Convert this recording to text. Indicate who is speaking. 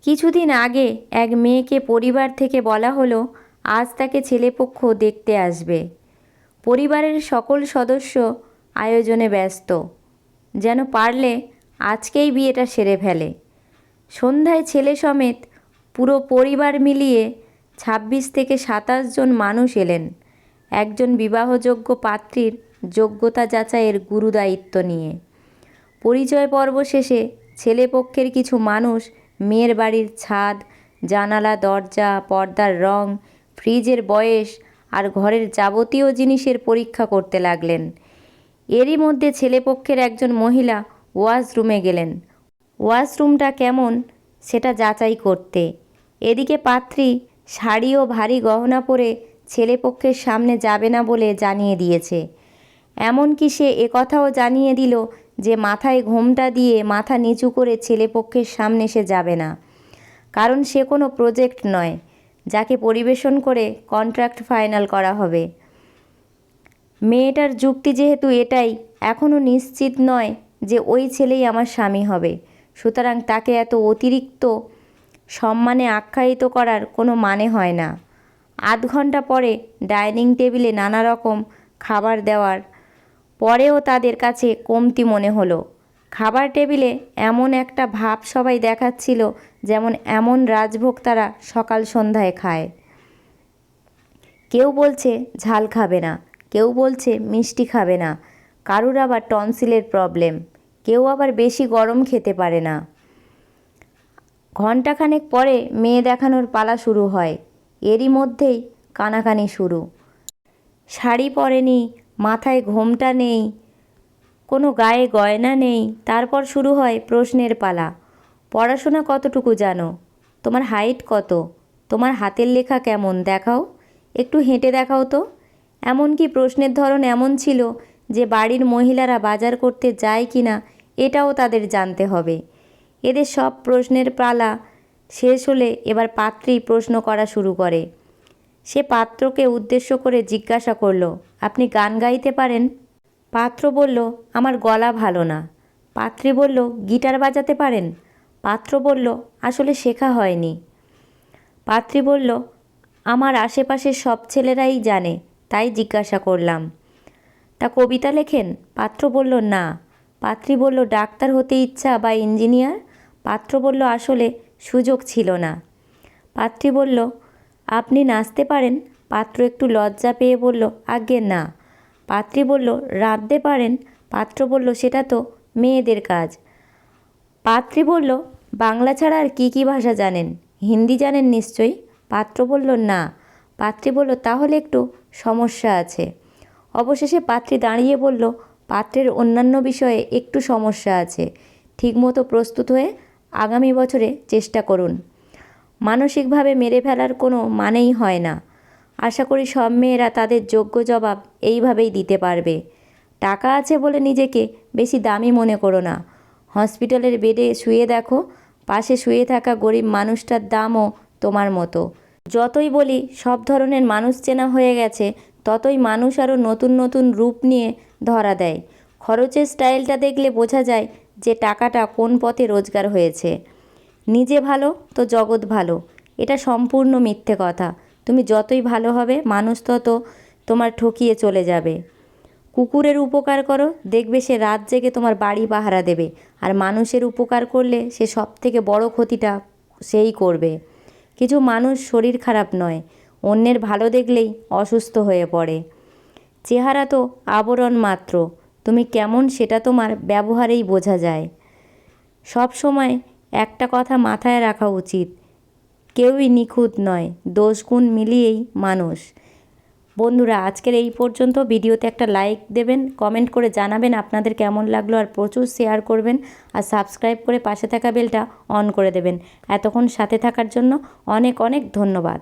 Speaker 1: কিছুদিন আগে এক মেয়েকে পরিবার থেকে বলা হলো আজ তাকে ছেলেপক্ষ দেখতে আসবে। পরিবারের সকল সদস্য আয়োজনে ব্যস্ত, যেন পারলে আজকেই বিয়েটা সেরে ফেলে। সন্ধ্যায় ছেলে সমেত পুরো পরিবার মিলিয়ে ২৬ থেকে ২৭ জন মানুষ এলেন একজন বিবাহযোগ্য পাত্রীর যোগ্যতা যাচাইয়ের গুরুদায়িত্ব নিয়ে। পরিচয় পর্ব শেষে ছেলেপক্ষের কিছু মানুষ মেয়ের বাড়ির ছাদ, জানালা, দরজা, পর্দার রং, ফ্রিজের বয়স আর ঘরের যাবতীয় জিনিসের পরীক্ষা করতে লাগলেন। এরই মধ্যে ছেলেপক্ষের একজন মহিলা ওয়াশরুমে গেলেন ওয়াশরুমটা কেমন সেটা যাচাই করতে। এদিকে পাত্রী শাড়ি ও ভারী গহনা পরে ছেলেপক্ষের সামনে যাবে না বলে জানিয়ে দিয়েছে। এমনকি সে একথাও জানিয়ে দিল যে মাথায় ঘোমটা দিয়ে মাথা নিচু করে ছেলেপক্ষের সামনে সে যাবে না, কারণ সে কোনো প্রজেক্ট নয় যাকে পরিবেশন করে কন্ট্রাক্ট ফাইনাল করা হবে। মেয়েটার যুক্তি যেহেতু এটাই, এখনও নিশ্চিত নয় যে ওই ছেলেই আমার স্বামী হবে, সুতরাং তাকে এত অতিরিক্ত সম্মানে আখ্যায়িত করার কোনো মানে হয় না। আধ ঘন্টা পরে ডাইনিং টেবিলে নানা রকম খাবার দেওয়ার পরেও তাদের কাছে কমতি মনে হলো। খাবার টেবিলে এমন একটা ভাব সবাই দেখাচ্ছিল যেমন এমন রাজভোগ তারা সকাল সন্ধ্যায় খায়। কেউ বলছে ঝাল খাবে না, কেউ বলছে মিষ্টি খাবে না, কারুর আবার টনসিলের প্রবলেম, কেউ আবার বেশি গরম খেতে পারে না। ঘণ্টাখানেক পরে মেয়ে দেখানোর পালা শুরু হয়। এরই মধ্যেই কানাকানি শুরু। শাড়ি পরেনি, মাথায় ঘোমটা নেই, কোনো গায়ে গয়না নেই। তারপর শুরু হয় প্রশ্নের পালা। পড়াশোনা কতটুকু জানো? তোমার হাইট কত? তোমার হাতের লেখা কেমন দেখাও, একটু হেঁটে দেখাও তো। এমনকি প্রশ্নের ধরন এমন ছিল যে বাড়ির মহিলারা বাজার করতে যায় কি না এটাও তাদের জানতে হবে। এদের সব প্রশ্নের পালা শেষ হলে এবার পাত্রী প্রশ্ন করা শুরু করে। সে পাত্রকে উদ্দেশ্য করে জিজ্ঞাসা করল, আপনি গান গাইতে পারেন? পাত্র বলল, আমার গলা ভালো না। পাত্রী বলল, গিটার বাজাতে পারেন? পাত্র বলল, আসলে শেখা হয়নি। পাত্রী বলল, আমার আশেপাশের সব ছেলেরাই জানে, তাই জিজ্ঞাসা করলাম। তা কবিতা লেখেন? পাত্র বলল, না। পাত্রী বলল, ডাক্তার হতে ইচ্ছা বা ইঞ্জিনিয়ার? পাত্র বলল, আসলে সুযোগ ছিল না। পাত্রী বলল, আপনি নাচতে পারেন? পাত্র একটু লজ্জা পেয়ে বলল, আজ্ঞে না। পাত্রী বলল, রাঁধতে পারেন? পাত্র বলল, সেটা তো মেয়েদের কাজ। পাত্রী বলল, বাংলা ছাড়া আর কী ভাষা জানেন? হিন্দি জানেন নিশ্চয়ই? পাত্র বলল, না। পাত্রী বলল, তাহলে একটু সমস্যা আছে। অবশেষে পাত্রী দাঁড়িয়ে বলল, পাত্রের অন্যান্য বিষয়ে একটু সমস্যা আছে, ঠিকমতো প্রস্তুত হয়ে আগামী বছরে চেষ্টা করুন। মানসিকভাবে মেরে ফেলার কোনো মানেই হয় না। আশা করি সব মেয়েরা তাদের যোগ্য জবাব এইভাবেই দিতে পারবে। টাকা আছে বলে নিজেকে বেশি দামি মনে করো না। হসপিটালের বেডে শুয়ে দেখো, পাশে শুয়ে থাকা গরিব মানুষটার দামও তোমার মতো। যতই বলি সব ধরনের মানুষ চেনা হয়ে গেছে, ততই মানুষ আরও নতুন নতুন রূপ নিয়ে ধরা দেয়। খরচের স্টাইলটা দেখলে বোঝা যায় যে টাকাটা কোন পথে রোজগার হয়েছে। নিজে ভালো তো জগৎ ভালো, এটা সম্পূর্ণ মিথ্যে কথা। তুমি যতই ভালো হবে, মানুষ তত তোমার ঠকিয়ে চলে যাবে। কুকুরের উপকার করো, দেখবে সে রাত জেগে তোমার বাড়ি পাহারা দেবে। আর মানুষের উপকার করলে সে সব থেকে বড় ক্ষতিটা সেই করবে। কিছু মানুষ শরীর খারাপ নয়, অন্যের ভালো দেখলেই অসুস্থ হয়ে পড়ে। চেহারা তো আবরণ মাত্র, তুমি কেমন সেটা তোমার ব্যবহারেই বোঝা যায়। সব সময় একটা কথা মাথায় রাখা উচিত, কেউই নিখুঁত নয়, দোষগুণ মিলিয়েই মানুষ। বন্ধুরা, আজকের এই পর্যন্ত। ভিডিওতে একটা লাইক দেবেন, কমেন্ট করে জানাবেন আপনাদের কেমন লাগলো, আর প্রচুর শেয়ার করবেন, আর সাবস্ক্রাইব করে পাশে থাকা বেলটা অন করে দেবেন। এতক্ষণ সাথে থাকার জন্য অনেক অনেক ধন্যবাদ।